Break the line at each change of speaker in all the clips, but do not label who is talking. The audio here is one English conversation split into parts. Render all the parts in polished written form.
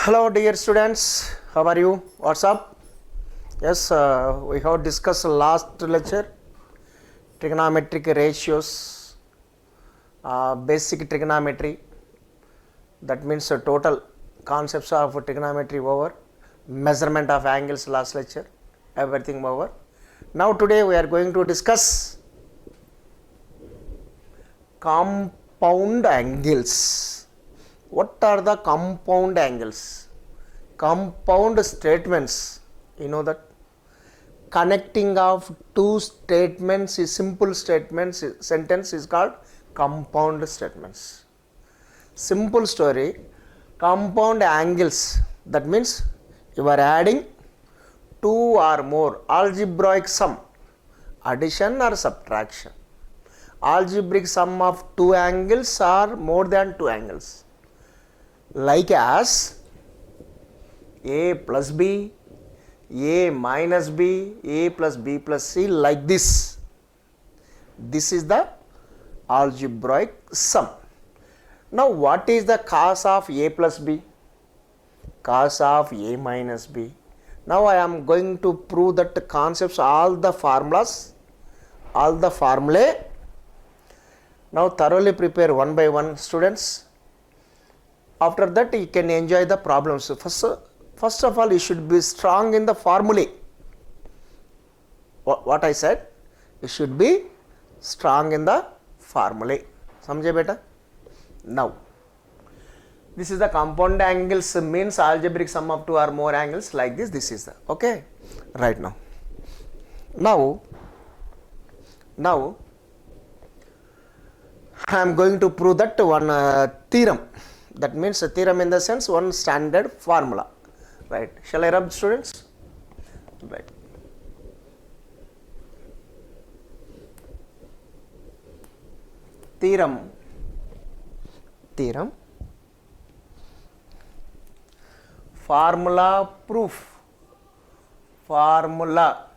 Hello dear students, how are you? What's up? Yes, we have discussed last lecture trigonometric ratios, basic trigonometry, that means total concepts of trigonometry over, measurement of angles last lecture, everything over. Now today we are going to discuss compound angles. What are the compound angles? Compound statements, you know that connecting of two statements is simple statements, sentence is called compound statements. Simple story, compound angles, that means you are adding two or more, algebraic sum, addition or subtraction. Algebraic sum of two angles or more than two angles, like as a plus b, a minus b, a plus b plus c, like this. This is the algebraic sum. Now what is the cos of a plus b? Cos of a minus b. Now I am going to prove that the concepts, all the formulas, all the formulae. Now thoroughly prepare one by one, students. After that you can enjoy the problems. First of all, you should be strong in the formulae. What I said, you should be strong in the formulae. Samjhe beta? Now, this is the compound angles, means algebraic sum of two or more angles, like this. This is the, okay, right now. Now I am going to prove that one theorem. That means a theorem in the sense one standard formula, right? Shall I rub, students? Right. Theorem, formula, proof, formula.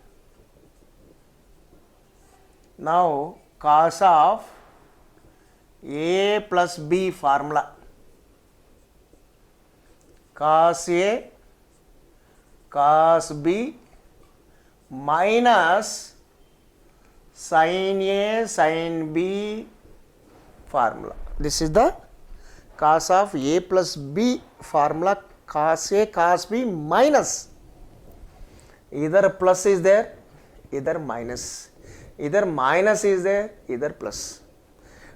Now cos of a plus b formula. Cos A, cos B minus sin A, sin B formula. This is the cos of A plus B formula, cos A, cos B minus. Either plus is there, either minus. Either minus is there, either plus.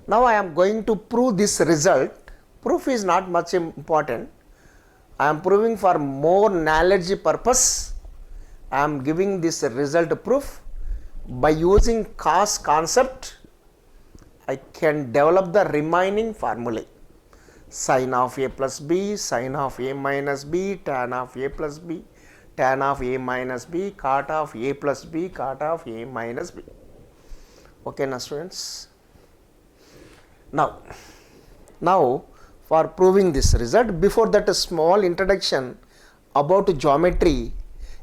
Now I am going to prove this result. Proof is not much important. I am proving for more knowledge purpose. I am giving this result proof. By using cos concept, I can develop the remaining formulae. Sin of A plus B, sin of A minus B, tan of A plus B, tan of A minus B, cot of A plus B, cot of A minus B. Okay, now students. Now for proving this result, before that a small introduction about geometry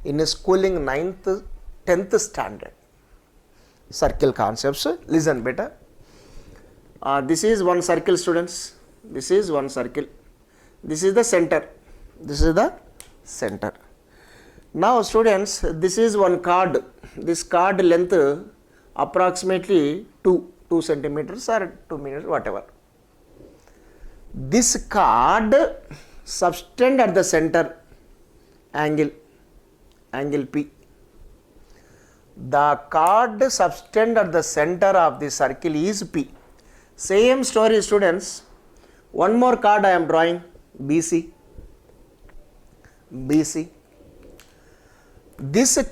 in schooling 9th, 10th standard. Circle concepts, listen better. This is one circle, students. This is one circle. This is the center. This is the center. Now students, this is one card. This card length approximately 2 centimeters or 2 meters, whatever. This card subtend at the center angle P. The card subtend at the center of the circle is P. Same story, students. One more card I am drawing, BC. This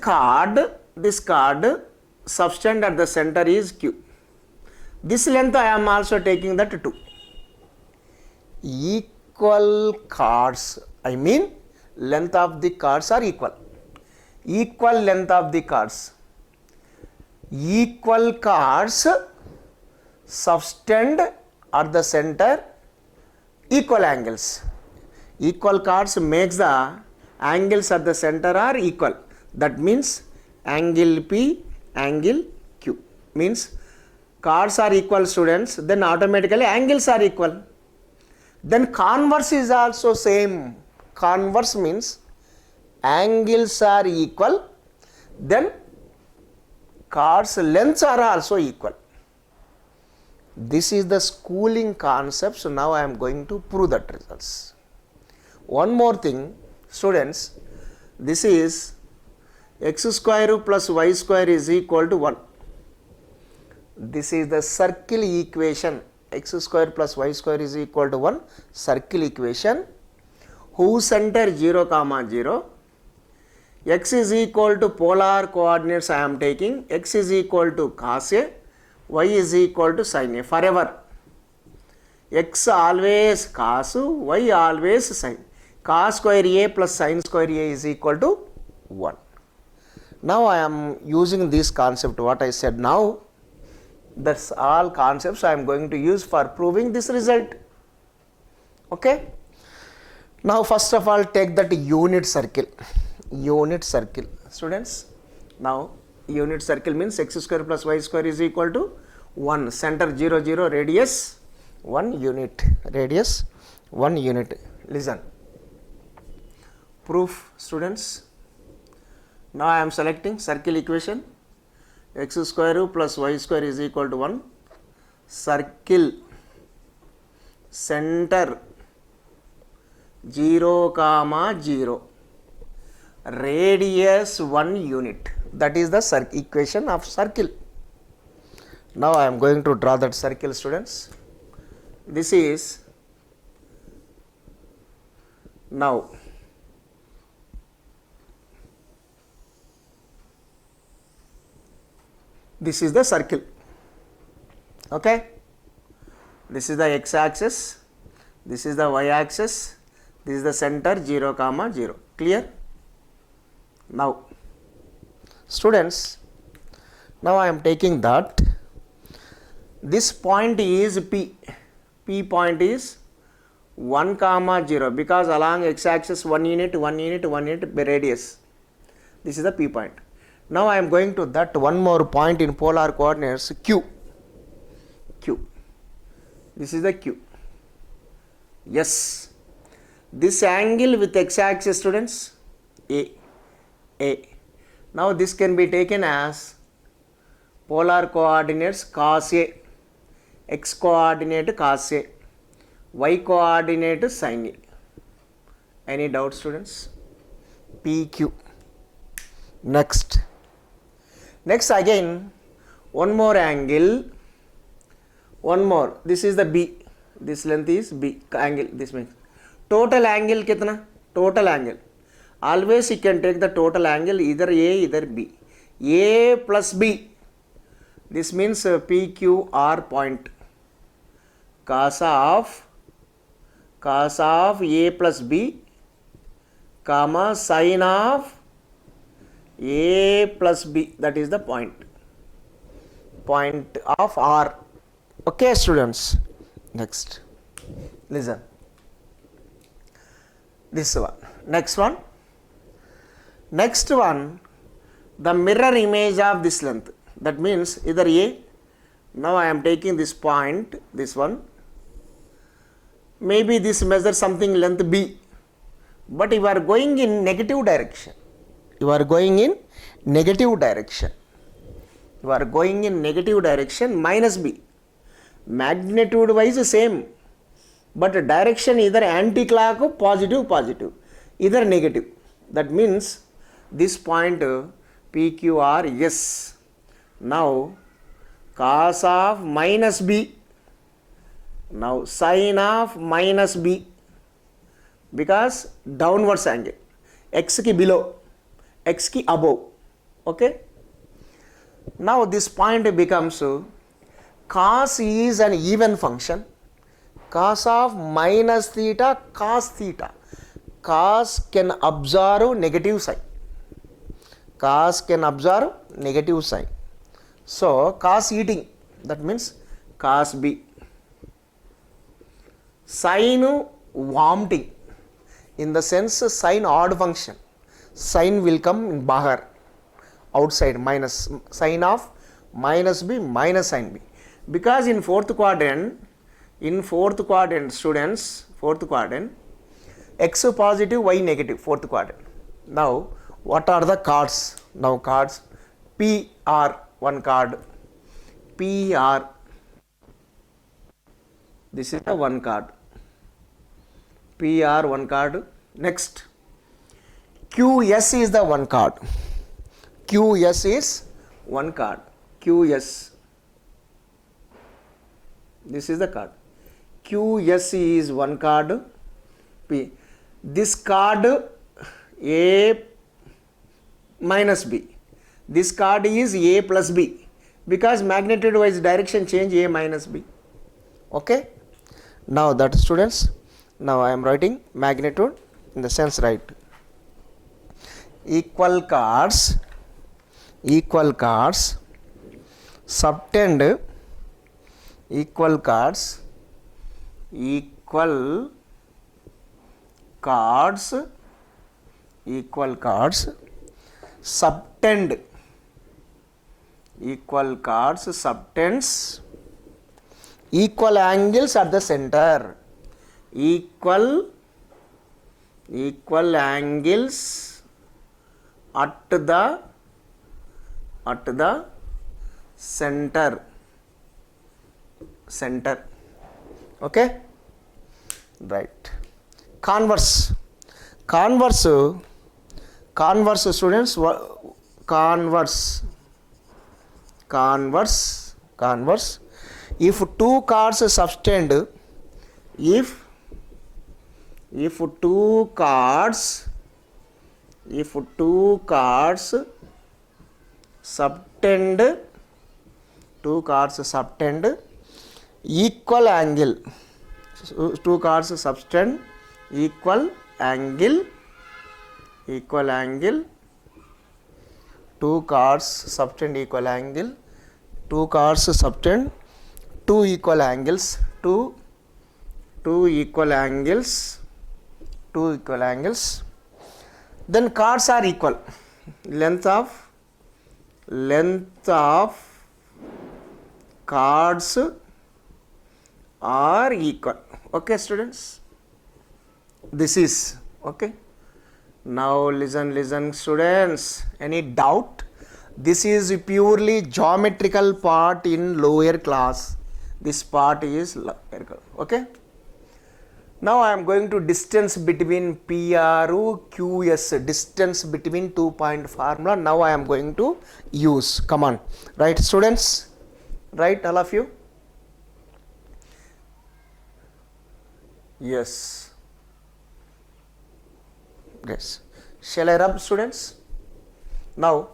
card subtend at the center is Q. This length I am also taking that 2. Equal cards, I mean length of the cards are equal. Equal length of the cards. Equal cards subtend at the center, equal angles. Equal cards makes the angles at the center are equal. That means angle P, angle Q. Means cards are equal, students, then automatically angles are equal. Then converse is also same. converse means angles are equal, then chords lengths are also equal. This is the schooling concept. So now I am going to prove that results. One more thing, students, this is x square plus y square is equal to 1. This is the circle equation. X square plus y square is equal to 1 circle equation whose center 0, 0. X is equal to polar coordinates I am taking. X is equal to cos A, y is equal to sin A forever. X always cos, y always sin. Cos square A plus sin square A is equal to 1. Now I am using this concept what I said now. That's all concepts I am going to use for proving this result. Okay. Now first of all take that unit circle. Unit circle. Students, now unit circle means x square plus y square is equal to 1. Center 0, 0, radius 1 unit. Radius 1 unit. Listen. Proof, students. Now I am selecting circle equation. X square plus y square is equal to 1. Circle center 0, 0. Radius 1 unit. That is the equation of circle. Now I am going to draw that circle, students. This is now this is the circle. Okay. This is the x axis. This is the y axis. This is the center 0, 0. Clear? Now, students, now I am taking that this point is P. P point is 1, 0 because along x axis 1 unit, 1 unit, 1 unit radius. This is the P point. Now I am going to that one more point in polar coordinates Q. Q. This is the Q. Yes. This angle with x axis, students, A. A. Now this can be taken as polar coordinates cos A, x coordinate cos A, y coordinate sin A. Any doubt, students? PQ. Next again one more angle, one more. This is the B. This length is B angle. This means total angle kitna? Total angle. Always you can take the total angle either A, either B. A plus B. This means PQR point. Cos of A plus B, comma sin of A plus B. That is the point. Point of R. Okay, students. Next. Listen. This one. Next one. Next one, the mirror image of this length. That means either A. Now I am taking this point, this one. Maybe this measures something length B. But you are going in negative direction. You are going in negative direction. You are going in negative direction minus B. Magnitude wise same. But direction either anti-clock or positive, positive. Either negative. That means this point PQR, yes. Now cos of minus B. Now sin of minus B. Because downwards angle. X ki below. X ki above. Okay. Now this point becomes cos is an even function. Cos of minus theta, cos theta. Cos can absorb negative sign. Cos can absorb negative sign. So cos eating, that means cos B. Sin vomiting, in the sense sin odd function. Sin will come in bahar, outside, minus. Sin of minus B minus sin B. Because in fourth quadrant students, fourth quadrant, X positive, Y negative, fourth quadrant. Now, what are the cards? Now, cards PR, one card, PR, this is the one card, PR, one card. Next, QS is the one card, QS is one card, QS, this is the card, QS is one card, P. This card A minus B. This card is A plus B because magnitude wise direction change A minus B. Okay. Now that students, now I am writing magnitude in the sense right. Equal cards, subtend, equal cards, equal cards, subtend, equal cards, subtends, equal angles at the center, equal angles at the center, okay, right. Converse students, converse, if two cards subtend, if two cards subtend, equal angle, two cards subtend equal angle, two cards subtend equal angle, two cards subtend two equal angles, two equal angles, then cards are equal, length of cards are equal. Okay students, this is okay. Now listen students, any doubt? This is purely geometrical part in lower class, this part is lower class. Okay. Now I am going to distance between PRU, QS, distance between 2 point formula. Now I am going to use. Come on, right students? Right, all of you? Yes. Yes. Shall I rub students? Now,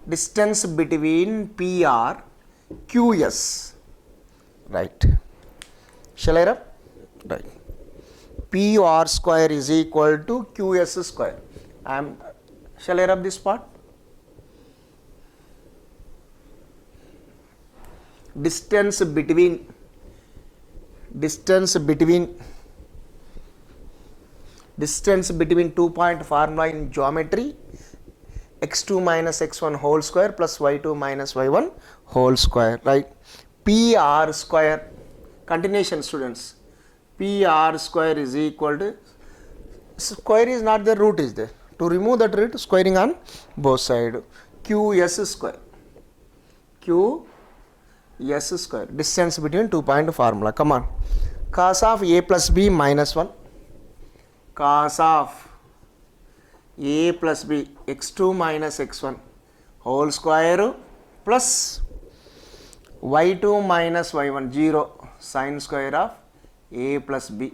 distance between PR, QS. Right. Shall I rub? Right. PR square is equal to QS square. Shall I rub this part? Distance between 2 point formula in geometry, x2 minus x1 whole square plus y2 minus y1 whole square, right? PR square, continuation students, PR square is equal to, square is not there, root is there. To remove that root, squaring on both sides, QS square, QS square, distance between 2 point formula. Come on, cos of A plus B minus 1, cos of A plus B, x2 minus x1 whole square plus y2 minus y1 0, sin square of A plus B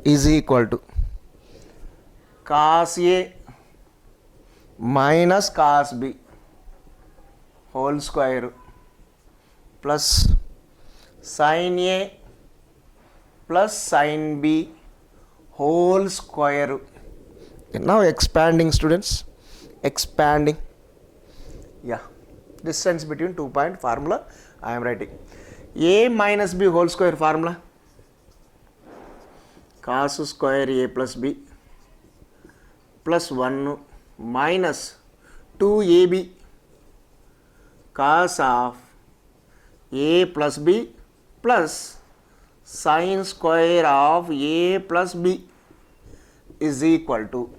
is equal to cos A minus cos B whole square plus sin A plus sin B whole square. Now expanding students, expanding, yeah, distance between 2 point formula I am writing. A minus B whole square formula, cos square A plus B plus 1 minus 2AB cos of A plus B plus sin square of A plus B is equal to,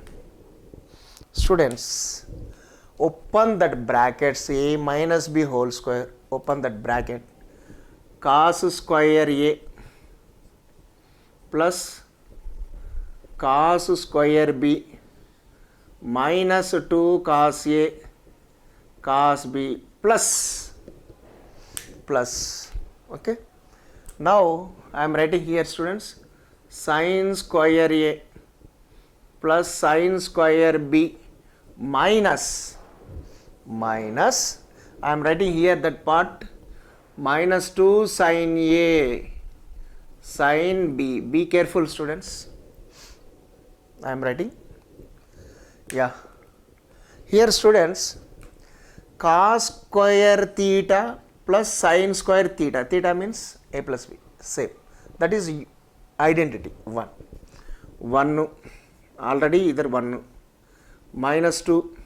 students, open that brackets, a minus b whole square, open that bracket, cos square a plus cos square b minus 2 cos a cos b plus, okay. Now I am writing here, students, sin square a plus sin square b minus I am writing here that part, minus 2 sin a sin b. Be careful, students. I am writing, yeah. Here, students, cos square theta plus sin square theta. Theta means a plus b. Same. That is identity. 1. 1. Already either 1. Minus 2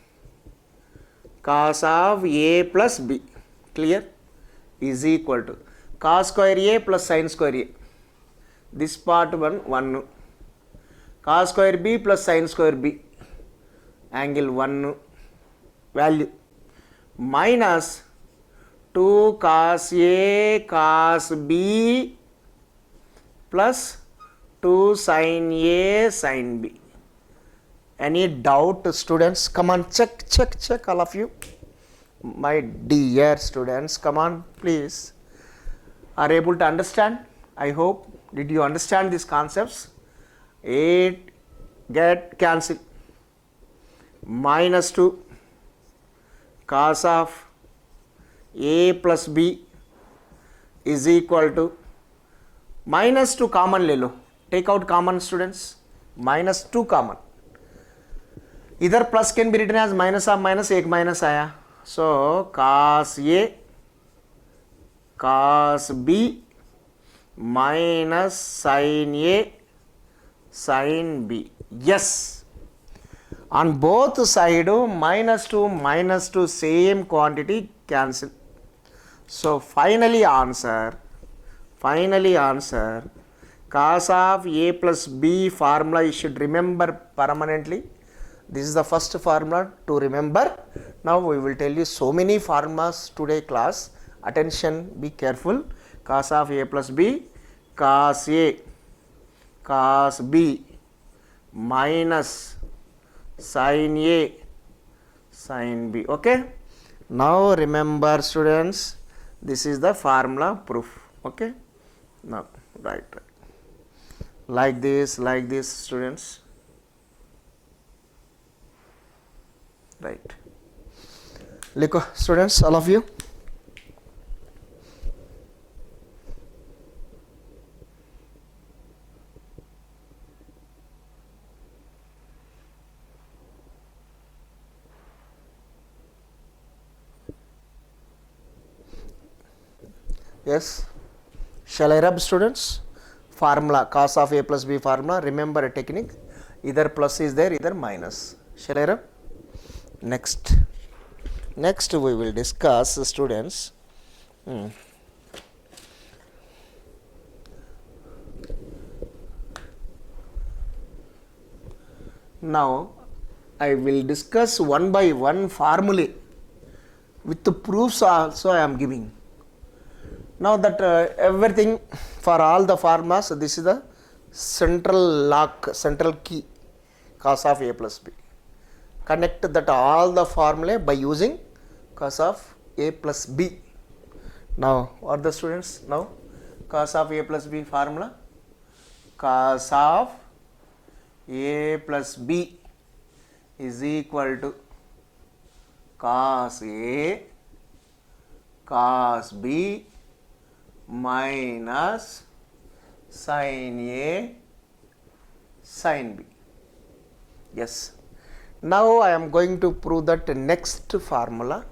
cos of a plus b. Clear? Is equal to cos square a plus sin square a. This part 1. Cos square b plus sin square b. Angle 1 value minus 2 cos a cos b plus 2 sin a sin b. Any doubt, students? Come on, check all of you. My dear students, come on, please. Are able to understand? I hope. Did you understand these concepts? 8 get cancelled. Minus 2 cos of a plus b is equal to, minus 2 common ले लो. Take out common, students. Minus 2 common. Either plus can be written as minus of minus, एक minus आया. So cos a cos b minus sin a sin b. Yes. On both sides, minus 2 same quantity cancel. So finally answer cos of a plus b formula you should remember permanently. This is the first formula to remember. Now we will tell you so many formulas today class. Attention, be careful. Cos of a plus b, cos a cos b minus sin a sin b. Okay. Now remember, students, this is the formula proof. Okay. Now right. Like this, students. Right. Likho, students, all of you. Yes. Shall I rub, students? Formula, cos of a plus b formula. Remember a technique. Either plus is there, either minus. Shall I rub? Next we will discuss, students, now I will discuss one by one formulae with the proofs also I am giving. Now that everything for all the formulas, this is the central lock, central key, cos of a plus b. Connect that all the formulae by using cos of a plus b. Now what are the students? Now cos of a plus b formula, cos of a plus b is equal to cos a cos b minus sin a sin b. Yes. Now I am going to prove that next formula,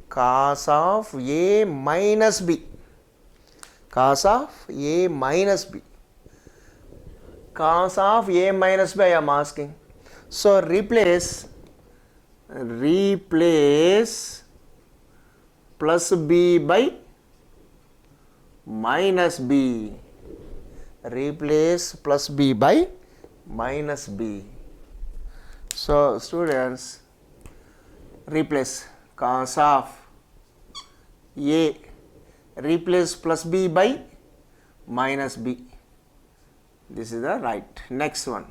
cos of a minus b. Cos of a minus b. Cos of a minus b I am asking. So replace plus b by minus b. Replace plus b by minus b. So students, replace cos of A, replace plus B by minus B. This is the right. Next one,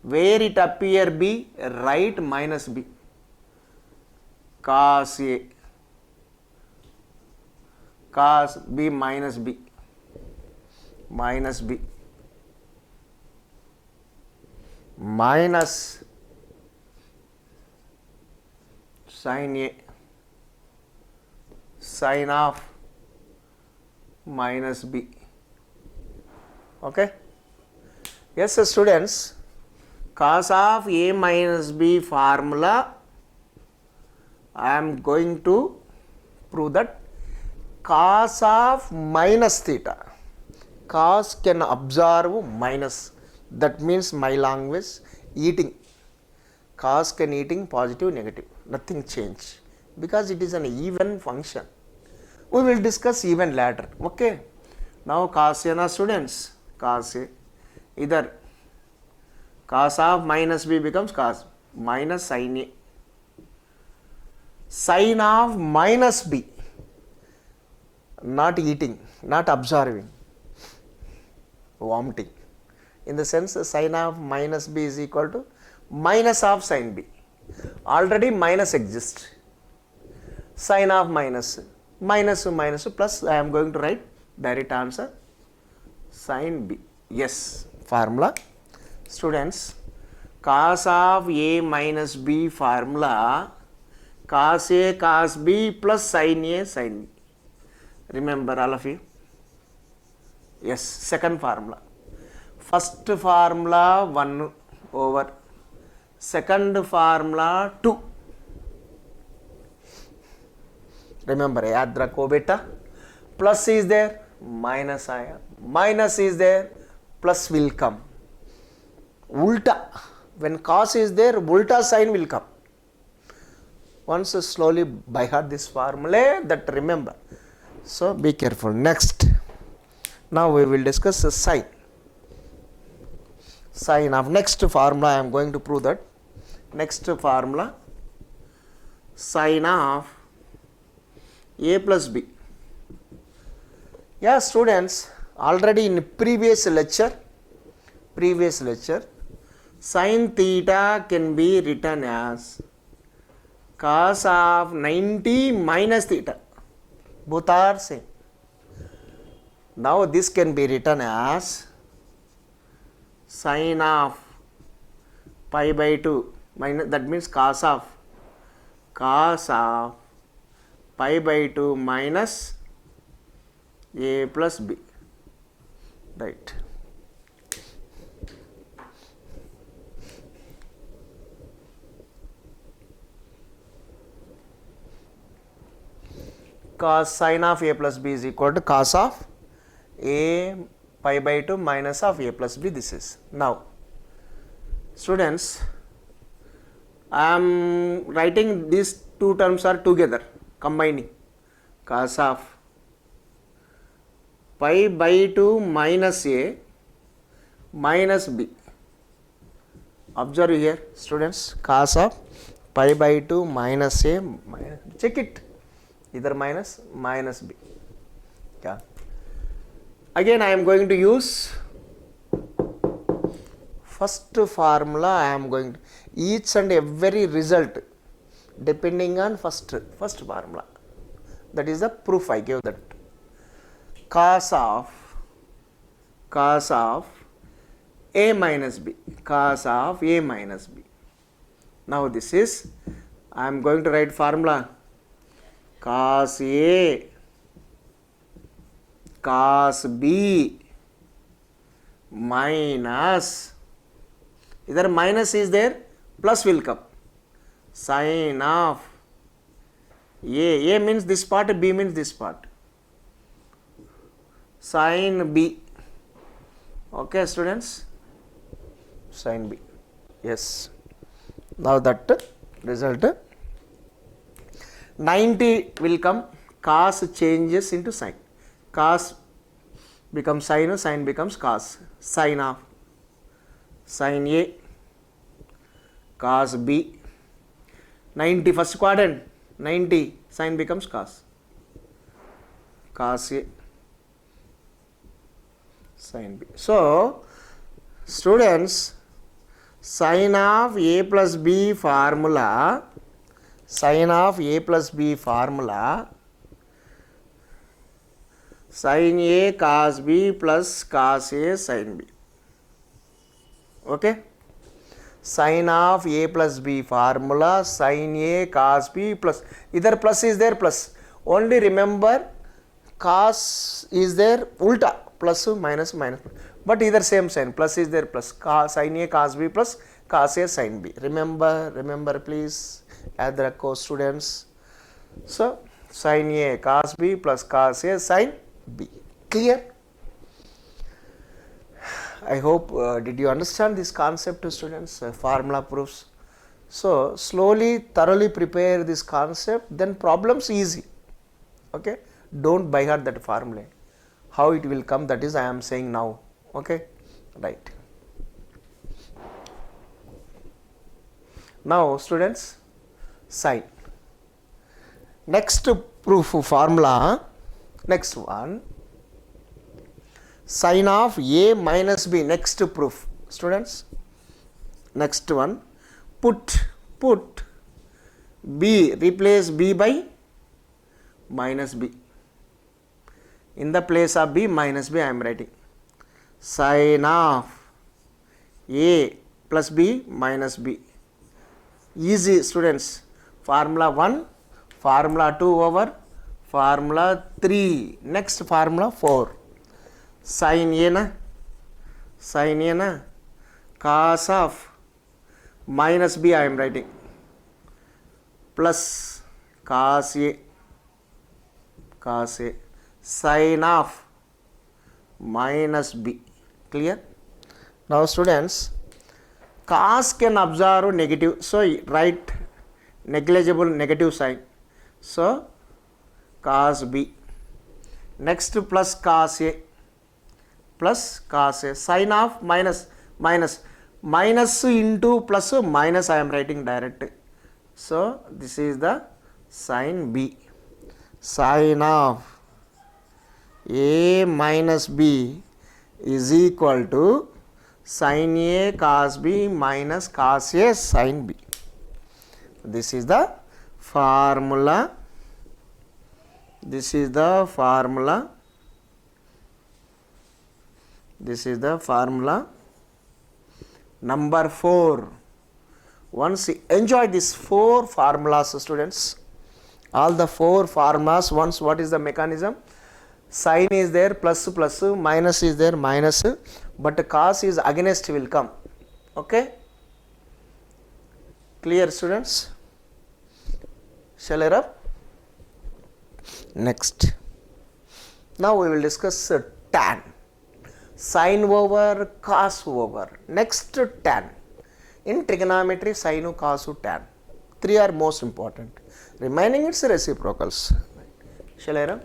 where it appear B, write minus B. Cos A, cos B minus B, minus B, minus sin A, sin of minus B. Okay. Yes students, cos of A minus B formula I am going to prove that cos of minus theta, cos can observe minus, that means my language eating, cos can eating positive negative, nothing change because it is an even function. We will discuss even later. Okay. Now cos A na students, cos A, either cos of minus B becomes cos minus sin A, sin of minus B, not eating, not observing, vomiting. In the sense sin of minus B is equal to minus of sin B. Already minus exists. Sin of minus, minus to minus plus, I am going to write direct answer sin B. Yes, formula. Students, cos of A minus B formula, cos A cos B plus sin A sin B. Remember all of you? Yes, second formula. First formula 1 over second formula 2. Remember, yaad rakho beta. Plus is there, minus aaya. Minus is there, plus will come. Ulta. When cos is there, ulta sign will come. Once slowly by heart this formula, that remember. So be careful. Next. Now we will discuss the sign. Sign of next formula I am going to prove that. Next formula, sin of A plus B. Yeah students, already in previous lecture, sin theta can be written as cos of 90 minus theta. Both are same. Now this can be written as sin of pi by 2 minus, that means cos of pi by 2 minus A plus B. Right. Cos sin of A plus B is equal to cos of A pi by 2 minus of A plus B. This is. Now students, I am writing these two terms are together, combining cos of pi by 2 minus A minus B. Observe here students, cos of pi by 2 minus A, check it, either minus B. Yeah. Again I am going to use first formula. I am going to each and every result depending on first formula. That is the proof I gave that. Cos of A minus B, cos of A minus B. Now this is, I am going to write formula cos A cos B minus, either minus is there, plus will come, sin of A means this part, B means this part, sin B. Okay students, sin B. Yes. Now that result 90 will come, cos changes into sin, cos becomes sin, sin becomes cos, sin of sin A cos B. 90 first quadrant, 90 sin becomes cos A sin B. So students, sin of A plus B formula, sin of A plus B formula, sin A cos B plus cos A sin B. Okay, sin of A plus B formula, sin A cos B plus, either plus is there, plus, only remember cos is there, ulta, plus minus minus, but either same sign, plus is there, plus, sin A cos B plus cos A sin B. Remember please, add the co students. So sin A cos B plus cos A sin B. Clear? I hope, did you understand this concept, students? Formula proofs. So slowly, thoroughly prepare this concept, then problems easy. Okay, don't by heart that formula. How it will come, that is I am saying now. Okay, right. Now students, sin. Next proof formula, next one, sin of A minus B. Next proof, students, next one, put B, replace B by minus B. In the place of B, minus B I am writing. Sin of A plus B minus B. Easy students. Formula 1, formula 2 over formula 3. Next formula 4. Sin A na, cos of minus B I am writing, plus cos A, sin of minus B. Clear? Now students, cos can absorb negative, so write negligible negative sign, so cos B. Next plus cos A, sin of minus into plus minus I am writing direct, so this is the sin B. Sin of A minus B is equal to sin A cos B minus cos A sin B. This is the formula. This is the formula number 4. Once enjoy these 4 formulas, students, all the 4 formulas. Once, what is the mechanism? Sin is there, plus, minus is there, minus, but cos is against will come. Okay, clear students? Shall I rub? Next, now we will discuss tan. Sin over cos over. Next, tan. In trigonometry, sin, cos, tan. 3 are most important. Remaining it's reciprocals. Shall I run?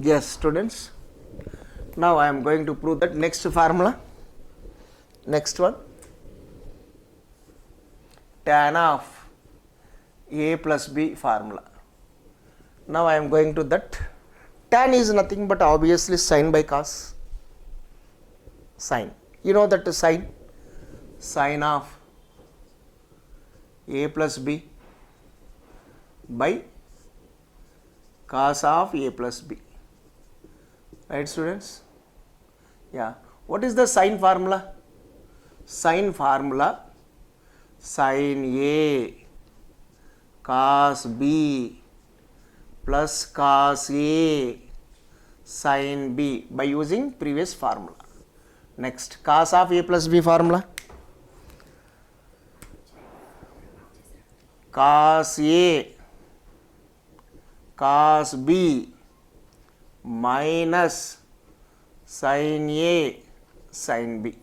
Yes, students. Now I am going to prove that. Next formula. Next one. Tan of A plus B formula. Now I am going to that. Tan is nothing but obviously sin by cos. Sin. You know that sin of A plus B by cos of A plus B. Right, students? Yeah. What is the sin formula? Sin formula, sin A cos B plus cos A sin B by using previous formula. Next, cos of A plus B formula, cos A cos B minus sin A sin B.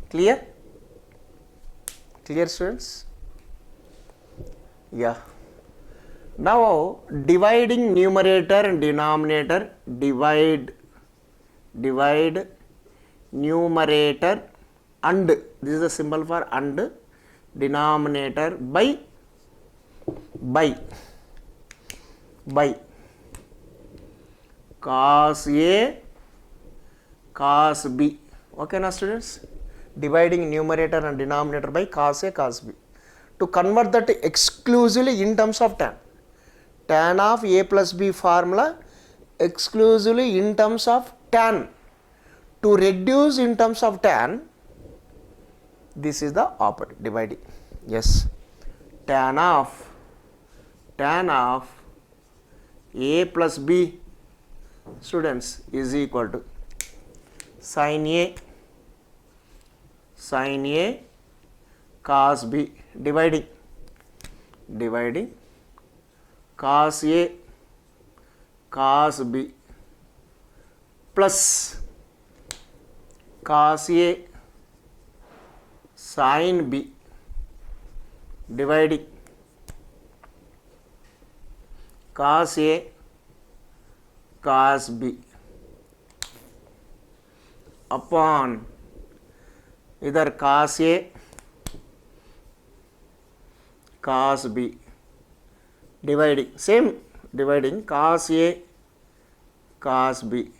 Clear? Clear, students? Yeah. Now dividing numerator and denominator, divide numerator and, this is the symbol for and, denominator by cos A cos B. Okay now students, dividing numerator and denominator by cos A cos B. To convert that exclusively in terms of tan of A plus B formula exclusively in terms of tan. To reduce in terms of tan, this is the opposite, dividing. Yes, tan of A plus B, students, is equal to sin A cos B, dividing cos A cos B plus cos A sin B, dividing cos A cos B upon either cos A cos B, dividing cos A cos B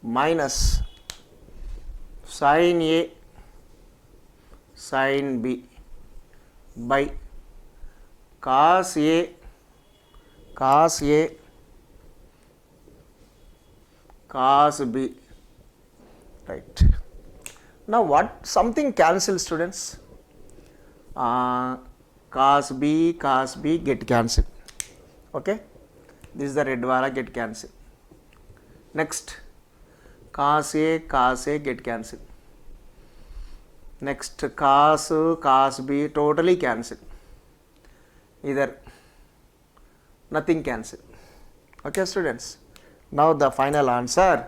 minus sin A sin B by cos A cos B, right. Now what, something cancel, students, cos B get cancelled. Okay, this is the red wala, get cancelled. Next cos A get cancelled. Next cos B totally cancelled, either nothing cancelled. Okay students, now the final answer,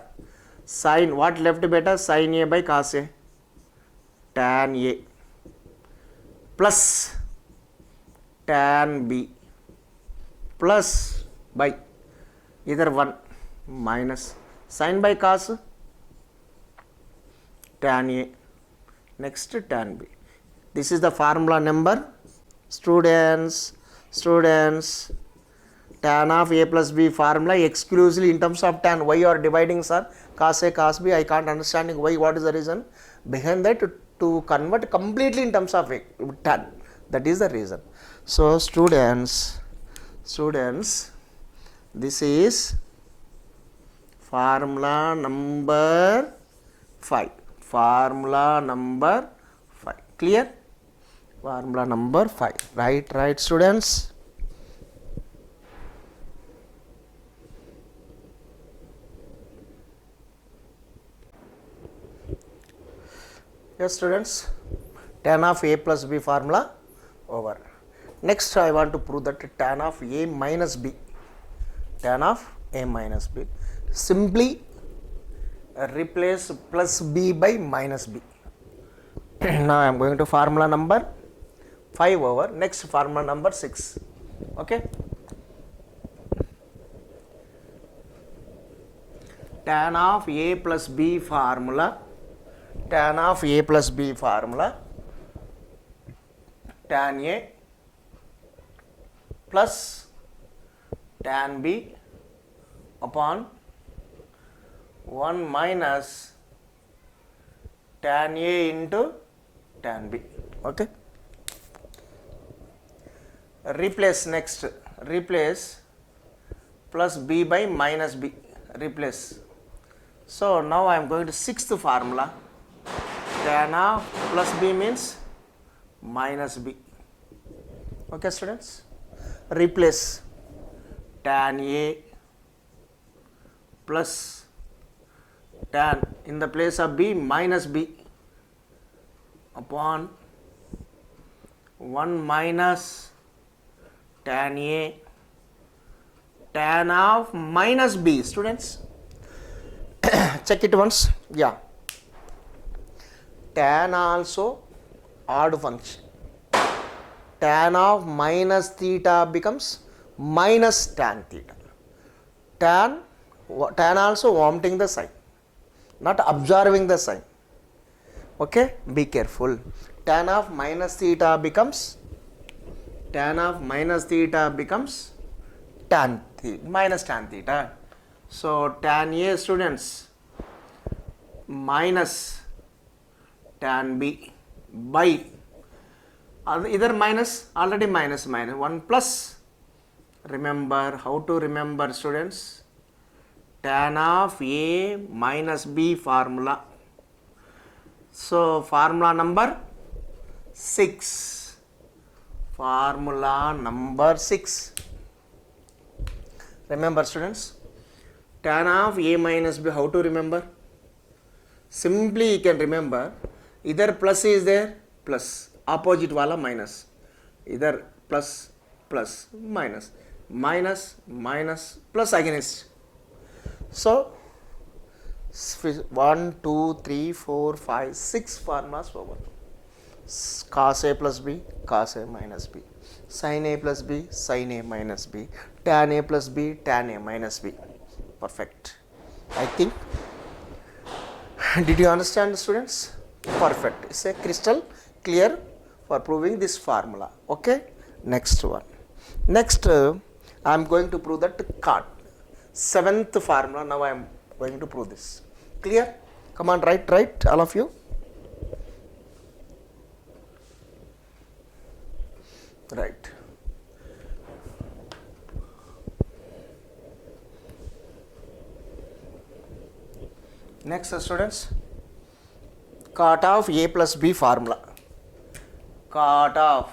sin, what left beta, sin A by cos A, tan A plus tan B plus by either 1 minus sin by cos tan A, next tan B. This is the formula number, students, tan of A plus B formula exclusively in terms of tan. Why you are dividing, sir, cos A cos B? I can't understand why, what is the reason behind that, to convert completely in terms of tan, that is the reason. So students, this is formula number 5, clear? Formula number 5, right students. Yes students, tan of A plus B formula over. Next I want to prove that tan of A minus B, simply replace plus B by minus B. Now I am going to formula number 5 over, next formula number 6. Okay, tan of A plus B formula, tan A plus tan B upon 1 minus tan A into tan B. Okay, replace plus B by minus B, replace. So now I am going to 6th formula, tan of plus B means minus B. Okay students, replace tan A plus tan, in the place of B minus B, upon 1 minus tan A tan of minus B. Students, check it once. Yeah, tan also odd function, tan of minus theta becomes minus tan theta. Tan also vomiting the sign, not observing the sign. Okay, be careful. Tan of minus theta becomes tan minus tan theta. So tan A, students, minus tan B by either minus, already minus 1 plus. Remember how to remember, students? Tan of A minus B formula. So formula number 6. Formula number 6. Remember, students, tan of A minus B, how to remember? Simply you can remember, either plus is there, plus, opposite wala minus, either plus plus minus minus minus plus against. So 1 2 3 4 5 6 formulas over. Cos A plus B, cos A minus B, sin A plus B, sin A minus B, tan A plus B, tan A minus B. Perfect. I think, did you understand, students? Perfect. It's a crystal clear for proving this formula. Okay, next one. Next I am going to prove that cot. 7th formula. Now I am going to prove this. Clear? Come on, write all of you. Right. Next, students, cot of A plus B formula. Cot of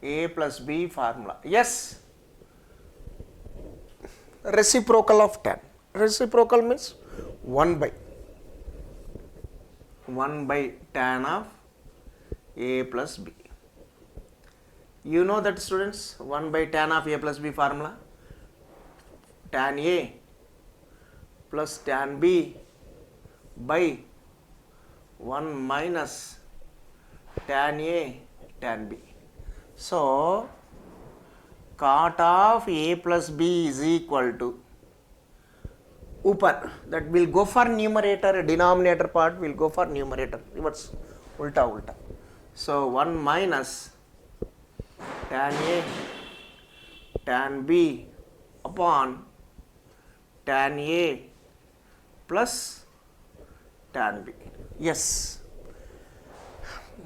A plus B formula. Yes, reciprocal of tan. Reciprocal means 1 by tan of A plus B. You know that, students, 1 by tan of A plus B formula. Tan A plus tan B by 1 minus tan A tan B. So cot of A plus B is equal to, upar, that will go for numerator, denominator part will go for numerator, reverse, ulta. So 1 minus tan A tan B upon tan A plus tan B. Yes,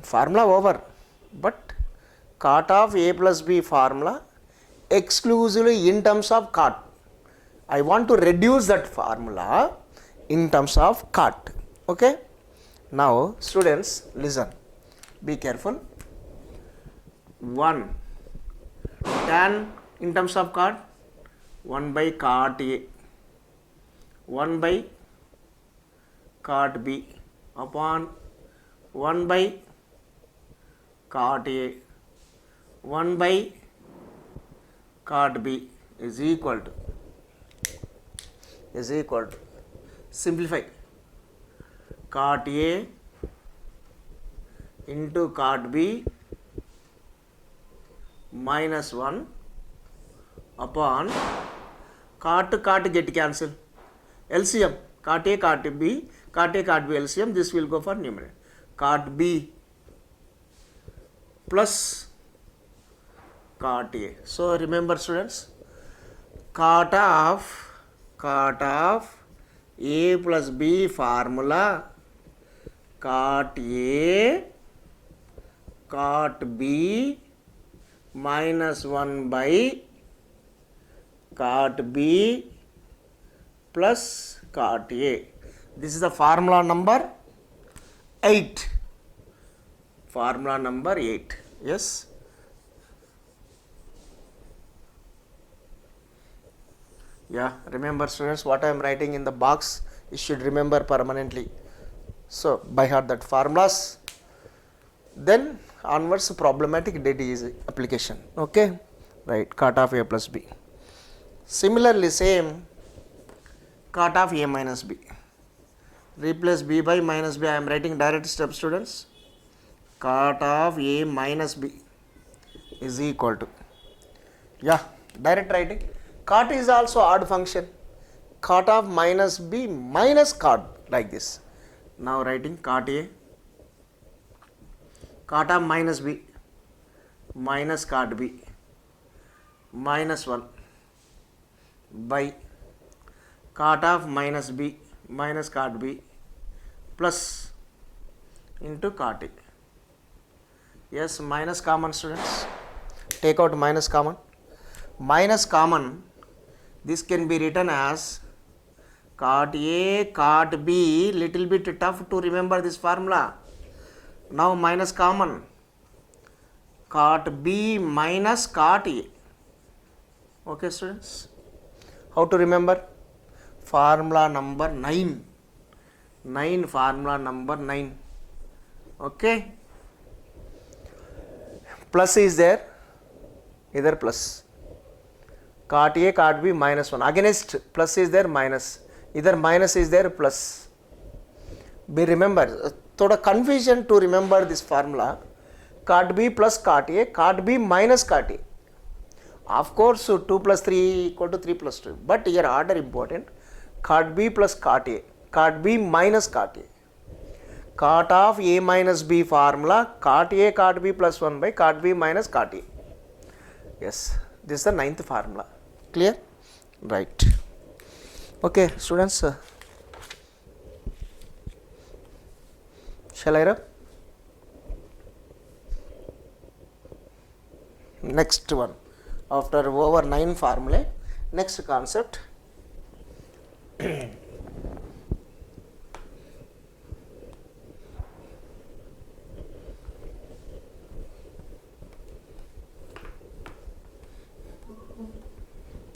formula over, but cot of A plus B formula exclusively in terms of cot. I want to reduce that formula in terms of cot. Okay, now students, listen, be careful. 1 tan in terms of cot, 1 by cot A, 1 by cot B upon 1 by cot A, 1 by cot B is equal to simplify, cot A into cot B minus 1 upon cot get cancel, LCM, cot A cot B LCM, this will go for numerator, cot B plus cot A. So remember, students, cot of A plus B formula, cot A cot B minus 1 by cot B plus cot A. This is the formula number 8. Formula number 8. Yes. Yeah, remember, students, what I am writing in the box, you should remember permanently. So by heart that formulas. Then onwards, problematic data is application. Okay, right, cot of A plus B. Similarly, same cot of A minus B. Replace B by minus B. I am writing direct step, students. Cot of A minus B is equal to, yeah, direct writing. Cot is also odd function. Cot of minus b minus cot, like this. Now writing cot a, cot of minus b minus cot b minus 1 by cot of minus b minus cot b plus into cot a. Yes, minus common, students. Take out minus common. Minus common, this can be written as cot A, cot B, little bit tough to remember this formula. Now minus common, cot B minus cot A. Okay, students. How to remember? Formula number 9. 9, formula number 9. Okay. Plus is there, either plus. Cot A, cot B minus 1. Against plus is there, minus. Either minus is there, plus. Be remember. Thoda confusion to remember this formula. Cot B plus cot A, cot B minus cot A. Of course, 2 plus 3 equal to 3 plus 2. But here order important. Cot B plus cot A, cot B minus cot A. Cot of A minus B formula, cot A, cot B plus 1 by cot B minus cot A. Yes, this is the 9th formula. Clear? Right. Okay, students. Shall I rub? Next one. After over 9 formulae, next concept.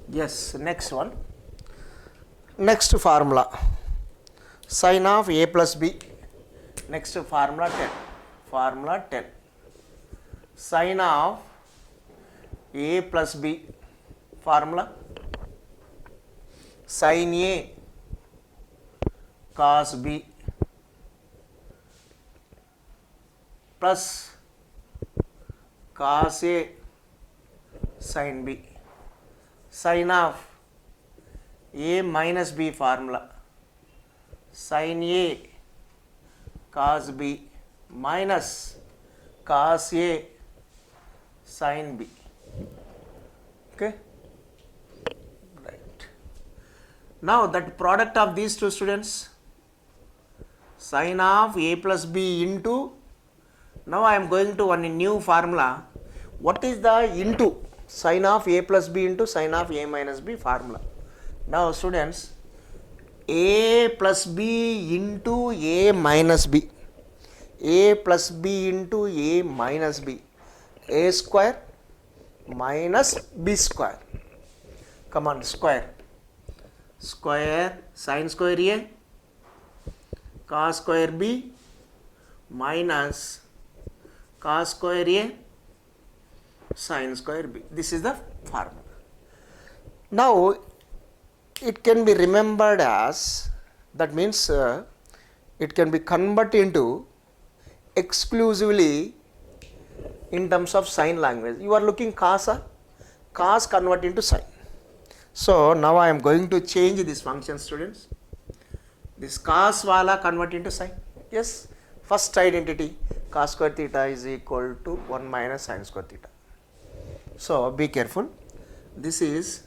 Yes, next one. Next formula. Sin of A plus B. Next formula 10. Formula 10. Sin of A plus B. Formula. Sin A cos B plus cos A sin B. Sin of A minus B formula. Sin A cos B minus cos A sin B. Okay. Right. Now that product of these two, students, sin of A plus B into, now I am going to one new formula. What is the into? Sin of A plus B into sin of A minus B formula. Now students, A plus B into A minus B. A plus B into A minus B. A square minus B square. Come on, square. Square, sin square A, cos square B minus cos square A, sin square B. This is the formula. Now, it can be remembered as, that means it can be converted into exclusively in terms of sign language. You are looking cos, cos convert into sin. So, now I am going to change this function, students. This cos wala convert into sin. Yes, first identity, cos square theta is equal to 1 minus sin square theta. So, be careful. This is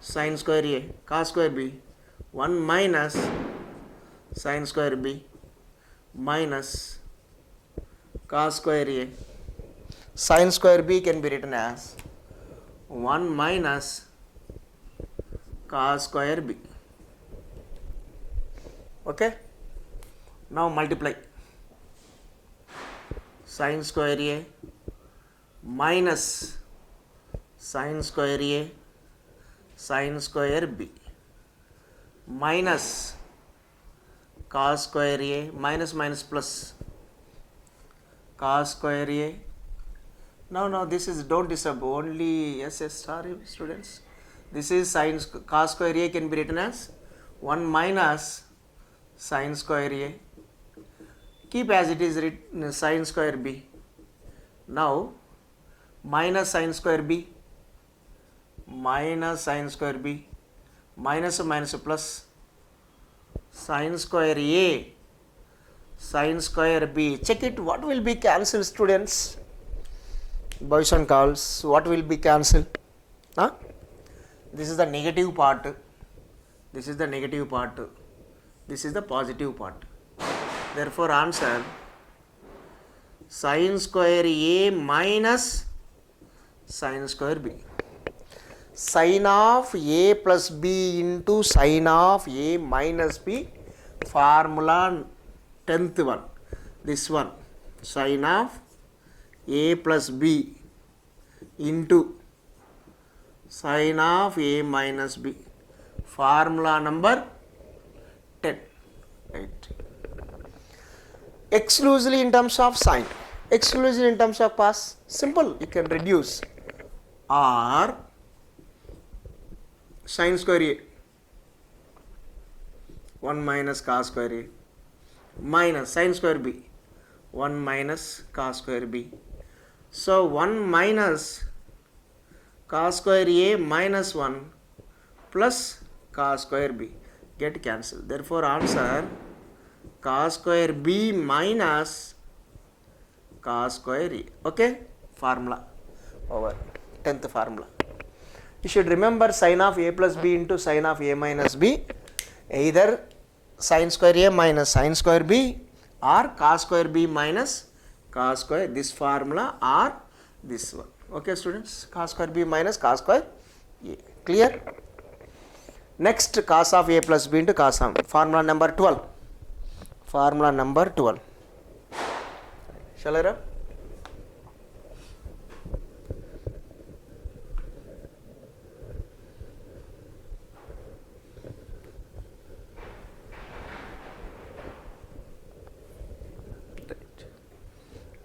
sin square A, cos square B, 1 minus sin square B minus cos square A. Sin square B can be written as 1 minus cos square B. Okay. Now multiply sin square A minus sin square A sin square B minus cos square A minus minus plus cos square A. Now this is, don't disturb, only yes, sorry students. This is sin cos square A can be written as 1 minus sin square A. Keep as it is written sin square B. Now minus sin square b minus sin square b minus minus plus sin square a sin square b. Check it, what will be cancelled, students? Boys and girls, what will be cancelled? Huh? This is the negative part, this is the negative part, this is the positive part. Therefore answer sin square a minus sin square b. Sin of a plus b into sin of a minus b, formula 10th one, this one, sin of a plus b into sin of a minus b, formula number 10. Right. Exclusively in terms of sine, exclusively in terms of cos, simple, you can reduce, or sin square a 1 minus cos square a minus sin square b 1 minus cos square b. So 1 minus cos square a minus 1 plus cos square b get cancelled. Therefore answer cos square b minus cos square a. Okay, formula over 10th formula. You should remember sin of a plus b into sin of a minus b, either sin square a minus sin square b or cos square b minus cos square, this formula or this one. Okay students, cos square b minus cos square a. Clear? Next, cos of a plus b into cos of, formula number 12. Formula number 12. Shall I rub?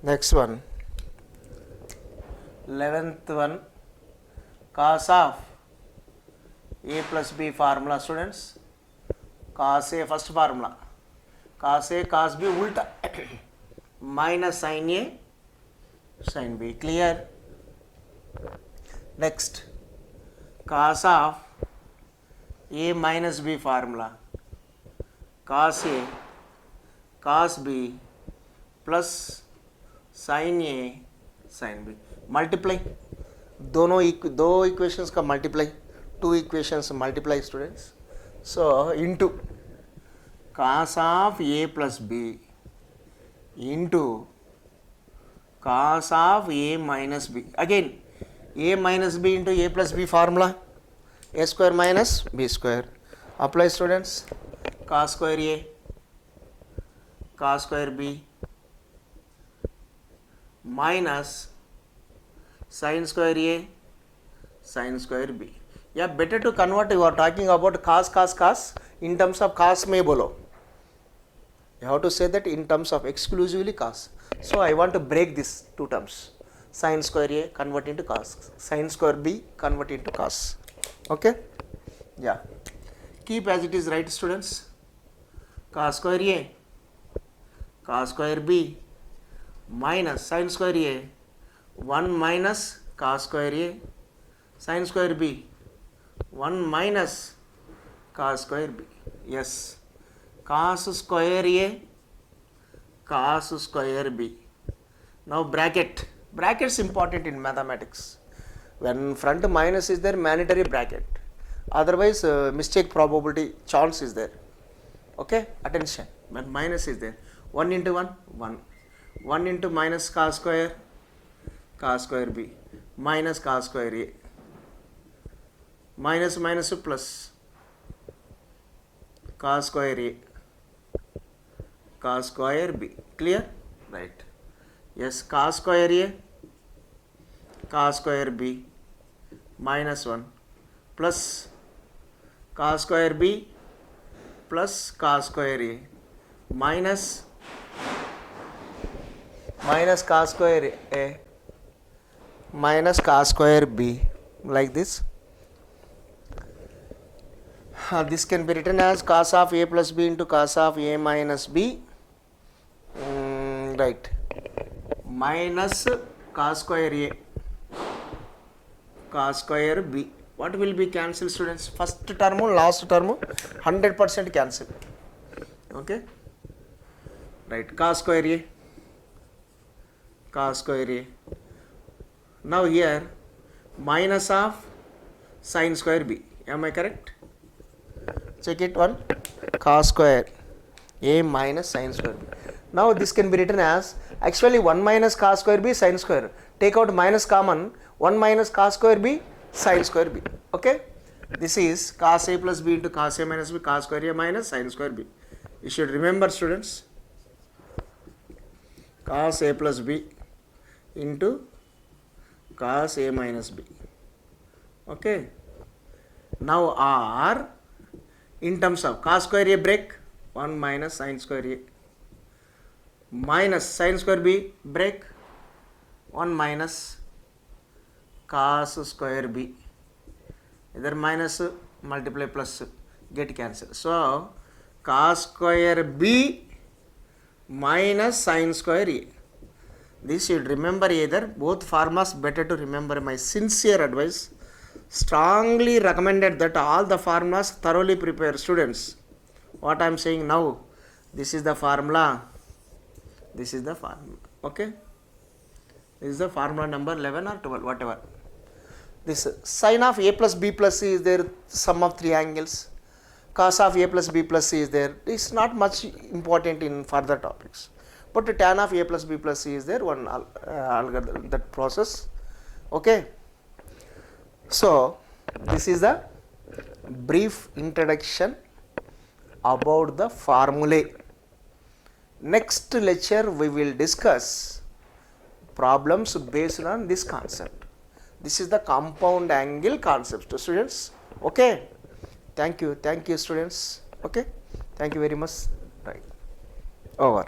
Next one, 11th one, cos of a plus b formula, students. Cos a, first formula, cos a cos b ulta minus sin a sin b. Clear? Next, cos of a minus b formula, cos a cos b plus sin a sin b. Multiply दोनों दो equations का multiply, two equations multiply students. So into cos of a plus b into cos of a minus b. Again a minus b into a plus b formula, a square minus b square. Apply students. Cos square a cos square b minus sin square a sin square b. Yeah, better to convert. You are talking about cos in terms of cos में बोलो. You have to say that in terms of exclusively cos. So I want to break this two terms. Sin square a convert into cos, sin square b convert into cos. Okay? Yeah. Keep as it is, right students? Cos square a cos square b minus sin square a 1 minus cos square a sin square b 1 minus cos square b. Yes, cos square a cos square b. Now bracket. Brackets important in mathematics. When front minus is there, mandatory bracket. Otherwise mistake probability chance is there. Okay, attention. When minus is there, 1 into 1 1, 1 into minus cos square b minus cos square a minus minus plus cos square a cos square b. Clear? Right. Yes, cos square a cos square b minus 1 plus cos square b plus cos square a minus cos square a minus cos square b, like this. This can be written as cos of a plus b into cos of a minus b. Right. Minus cos square a cos square b. What will be cancelled, students? First term, last term, 100% cancel. Okay, right, cos square a, cos square a. Now here minus of sin square b. Am I correct? Check it one. Cos square a minus sin square b. Now this can be written as actually 1 minus cos square b sin square. Take out minus common, 1 minus cos square b sin square b. Okay, this is cos a plus b into cos a minus b, cos square a minus sin square b. You should remember, students, cos a plus b into cos a minus b. Okay, now r in terms of cos square a break, 1 minus sin square a minus sin square b break, 1 minus cos square b. Either minus, multiply, plus, get cancelled. So cos square b minus sin square a. This you should remember either. Both formulas better to remember. My sincere advice. Strongly recommended that all the formulas thoroughly prepare, students. What I am saying now, this is the formula. This is the formula. Okay. This is the formula number 11 or 12, whatever. This sin of a plus b plus c is there, sum of three angles. Cos of a plus b plus c is there. It's not much important in further topics. But tan of a plus b plus c is there, one algorithm, that process. Okay. So this is the brief introduction about the formulae. Next lecture we will discuss problems based on this concept. This is the compound angle concept, students. Okay, thank you students. Okay, thank you very much. Right, over.